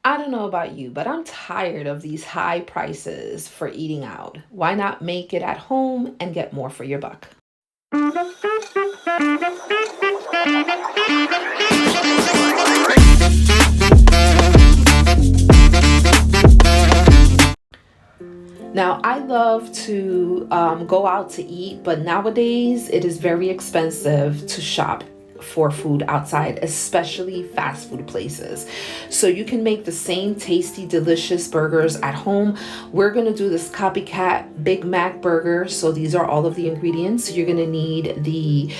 I don't know about you, but I'm tired of these high prices for eating out. Why not make it at home and get more for your buck? Now, I love to go out to eat, but nowadays it is very expensive to shop for food outside, especially fast food places. So you can make the same tasty, delicious burgers at home. We're gonna do this Copycat Big Mac burger. So these are all of the ingredients. You're gonna need the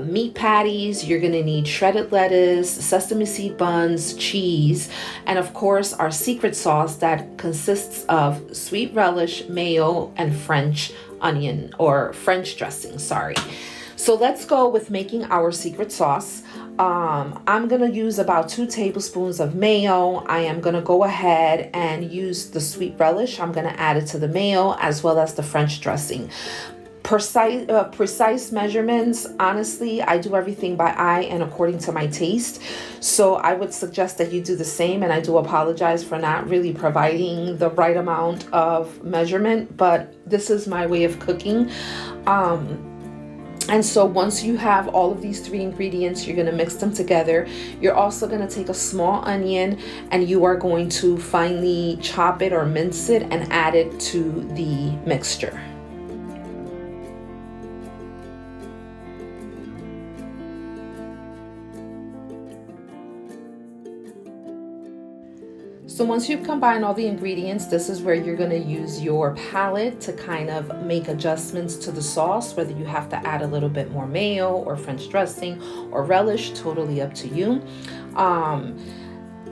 meat patties, you're gonna need shredded lettuce, sesame seed buns, cheese, and of course our secret sauce that consists of sweet relish, mayo, and French onion or French dressing, sorry. So let's go with making our secret sauce. I'm gonna use about 2 tablespoons of mayo. I am gonna go ahead and use the sweet relish. I'm gonna add it to the mayo as well as the French dressing. Precise measurements, honestly, I do everything by eye and according to my taste, so I would suggest that you do the same. And I do apologize for not really providing the right amount of measurement, but this is my way of cooking. And so once you have all of these 3 ingredients, you're going to mix them together. You're also going to take a small onion and you are going to finely chop it or mince it and add it to the mixture. So once you've combined all the ingredients, this is where you're going to use your palette to kind of make adjustments to the sauce, whether you have to add a little bit more mayo or French dressing or relish, totally up to you.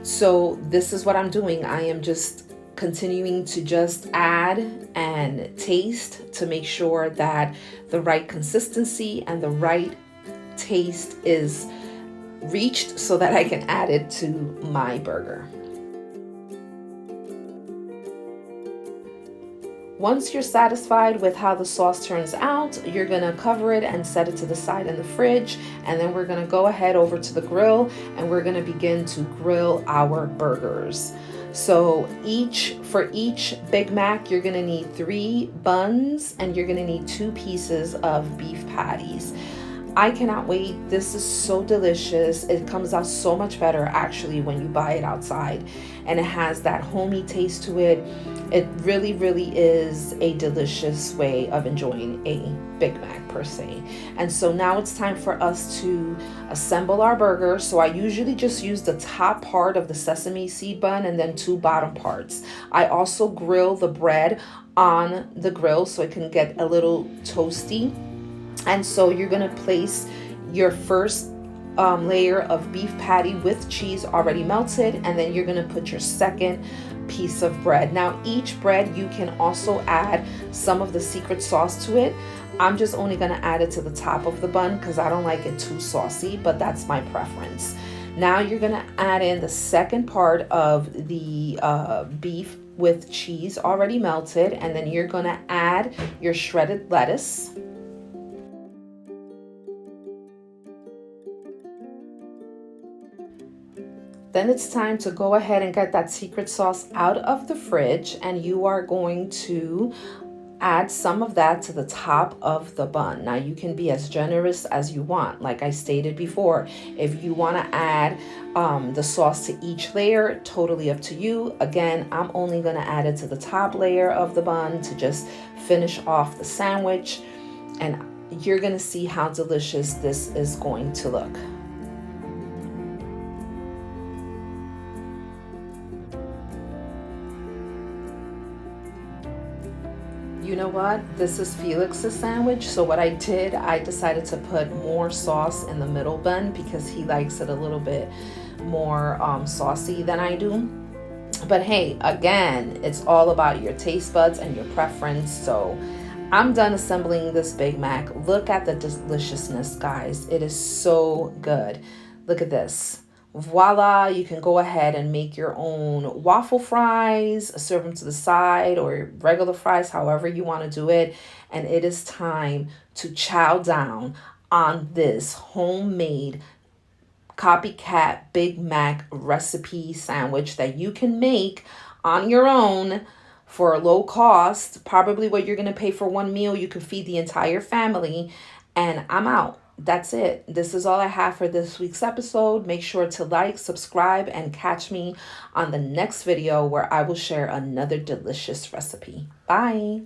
So this is what I'm doing. I am just continuing to just add and taste to make sure that the right consistency and the right taste is reached so that I can add it to my burger. Once you're satisfied with how the sauce turns out, you're gonna cover it and set it to the side in the fridge. And then we're gonna go ahead over to the grill and we're gonna begin to grill our burgers. So for each Big Mac, you're gonna need 3 buns and you're gonna need 2 pieces of beef patties. I cannot wait. This is so delicious. It comes out so much better actually when you buy it outside, and it has that homey taste to it. It really, really is a delicious way of enjoying a Big Mac per se. And so now it's time for us to assemble our burger. So I usually just use the top part of the sesame seed bun and then 2 bottom parts. I also grill the bread on the grill so it can get a little toasty. And so you're going to place your first layer of beef patty with cheese already melted, and then you're going to put your second piece of bread. Now each bread you can also add some of the secret sauce to it. I'm just only going to add it to the top of the bun because I don't like it too saucy, but that's my preference. Now you're going to add in the second part of the beef with cheese already melted, and then you're going to add your shredded lettuce. Then it's time to go ahead and get that secret sauce out of the fridge, and you are going to add some of that to the top of the bun. Now you can be as generous as you want. Like I stated before, if you want to add the sauce to each layer, totally up to you. Again, I'm only going to add it to the top layer of the bun to just finish off the sandwich, and you're going to see how delicious this is going to look. You know what? This is Felix's sandwich. So what I did, I decided to put more sauce in the middle bun because he likes it a little bit more saucy than I do. But hey, again, it's all about your taste buds and your preference. So I'm done assembling this Big Mac. Look at the deliciousness, guys. It is so good. Look at this. Voila, you can go ahead and make your own waffle fries, serve them to the side, or regular fries, however you want to do it. And it is time to chow down on this homemade Copycat Big Mac recipe sandwich that you can make on your own for a low cost. Probably what you're going to pay for one meal, you could feed the entire family. And I'm out. That's it. This is all I have for this week's episode. Make sure to like, subscribe, and catch me on the next video where I will share another delicious recipe. Bye.